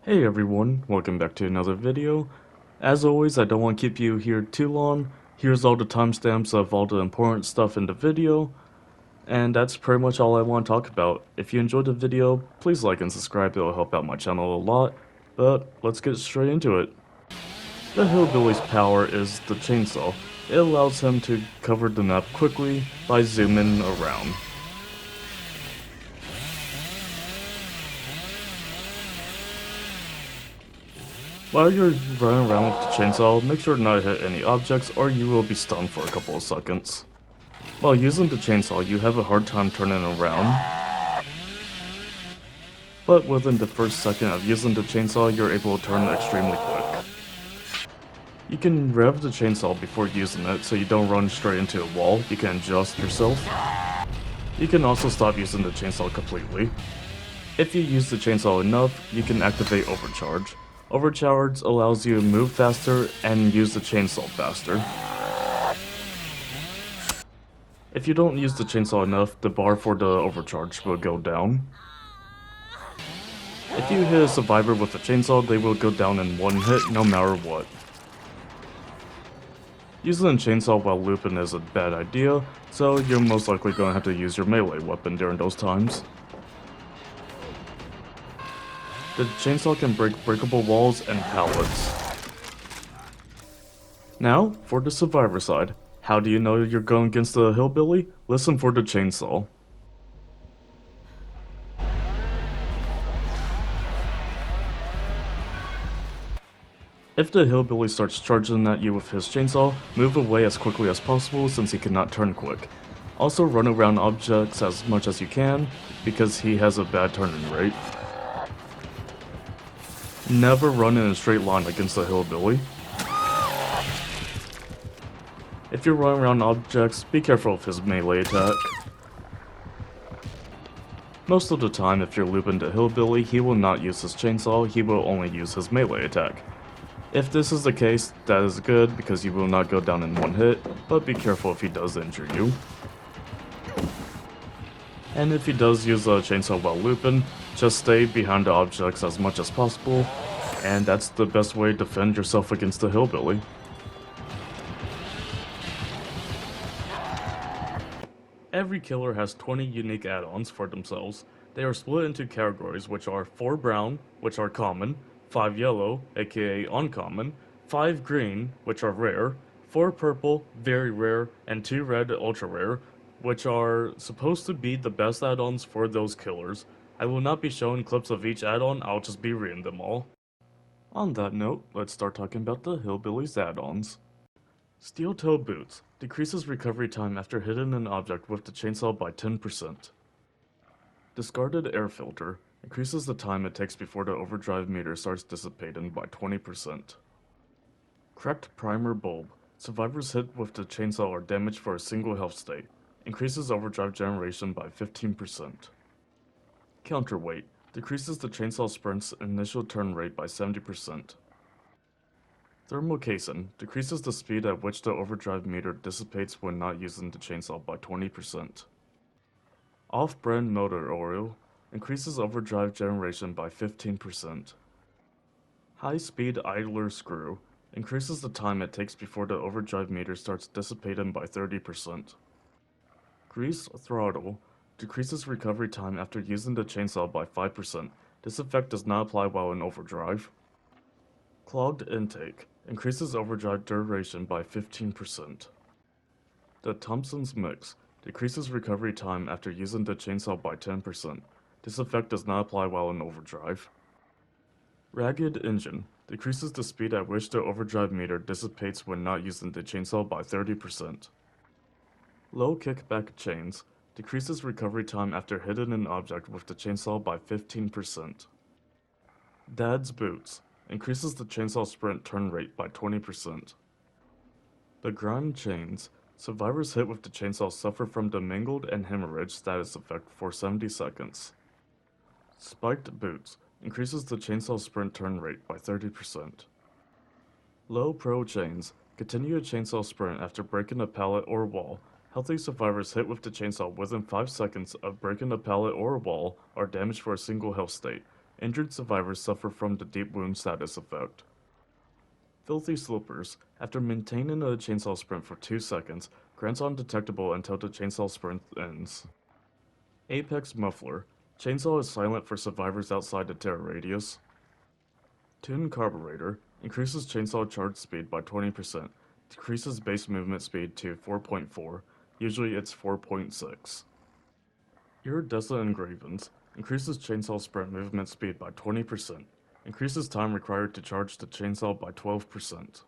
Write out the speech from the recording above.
Hey everyone, welcome back to another video. As always, I don't want to keep you here too long. Here's all the timestamps of all the important stuff in the video, and that's pretty much all I want to talk about. If you enjoyed the video, please like and subscribe, it'll help out my channel a lot, but let's get straight into it. The Hillbilly's power is the chainsaw. It allows him to cover the map quickly by zooming around. While you're running around with the chainsaw, make sure not to hit any objects or you will be stunned for a couple of seconds. While using the chainsaw, you have a hard time turning around, but within the first second of using the chainsaw, you're able to turn extremely quick. You can rev the chainsaw before using it so you don't run straight into a wall. You can adjust yourself. You can also stop using the chainsaw completely. If you use the chainsaw enough, you can activate overcharge. Overcharge allows you to move faster and use the chainsaw faster. If you don't use the chainsaw enough, the bar for the overcharge will go down. If you hit a survivor with a chainsaw, they will go down in one hit no matter what. Using a chainsaw while looping is a bad idea, so you're most likely going to have to use your melee weapon during those times. The chainsaw can break breakable walls and pallets. Now, for the survivor side. How do you know you're going against the hillbilly? Listen for the chainsaw. If the hillbilly starts charging at you with his chainsaw, move away as quickly as possible since he cannot turn quick. Also run around objects as much as you can, because he has a bad turning rate. Never run in a straight line against the hillbilly. If you're running around objects, be careful of his melee attack. Most of the time, if you're looping the hillbilly, he will not use his chainsaw, he will only use his melee attack. If this is the case, that is good because you will not go down in one hit, but be careful if he does injure you. And if he does use a chainsaw while looping, just stay behind the objects as much as possible, and that's the best way to defend yourself against the hillbilly. Every killer has 20 unique add-ons for themselves. They are split into categories which are 4 brown, which are common, 5 yellow, aka uncommon, 5 green, which are rare, 4 purple, very rare, and 2 red, ultra rare, which are supposed to be the best add-ons for those killers. I will not be showing clips of each add-on, I'll just be reading them all. On that note, let's start talking about the Hillbilly's add-ons. Steel Toe Boots decreases recovery time after hitting an object with the chainsaw by 10%. Discarded Air Filter increases the time it takes before the overdrive meter starts dissipating by 20%. Cracked Primer Bulb. Survivors hit with the chainsaw are damaged for a single health state. Increases overdrive generation by 15%. Counterweight. Decreases the chainsaw sprint's initial turn rate by 70%. Thermal Casing. Decreases the speed at which the overdrive meter dissipates when not using the chainsaw by 20%. Off-brand Motor Oil. Increases overdrive generation by 15%. High-speed idler screw increases the time it takes before the overdrive meter starts dissipating by 30%. Grease throttle decreases recovery time after using the chainsaw by 5%. This effect does not apply while in overdrive. Clogged intake increases overdrive duration by 15%. The Thompson's Mix decreases recovery time after using the chainsaw by 10%. This effect does not apply while in overdrive. Ragged Engine decreases the speed at which the overdrive meter dissipates when not using the chainsaw by 30%. Low Kickback Chains decreases recovery time after hitting an object with the chainsaw by 15%. Dad's Boots increases the chainsaw sprint turn rate by 20%. The Grime Chains. Survivors hit with the chainsaw suffer from the mangled and hemorrhage status effect for 70 seconds. Spiked Boots increases the chainsaw sprint turn rate by 30%. Low Pro Chains continue a chainsaw sprint after breaking a pallet or wall. Healthy survivors hit with the chainsaw within 5 seconds of breaking a pallet or a wall are damaged for a single health state. Injured survivors suffer from the deep wound status effect. Filthy Slippers. After maintaining a chainsaw sprint for 2 seconds, grants undetectable until the chainsaw sprint ends. Apex Muffler. Chainsaw is silent for survivors outside the terror radius. Tune Carburetor. Increases chainsaw charge speed by 20%. Decreases base movement speed to 4.4. Usually it's 4.6. Iridescent Engravings. Increases chainsaw sprint movement speed by 20%. Increases time required to charge the chainsaw by 12%.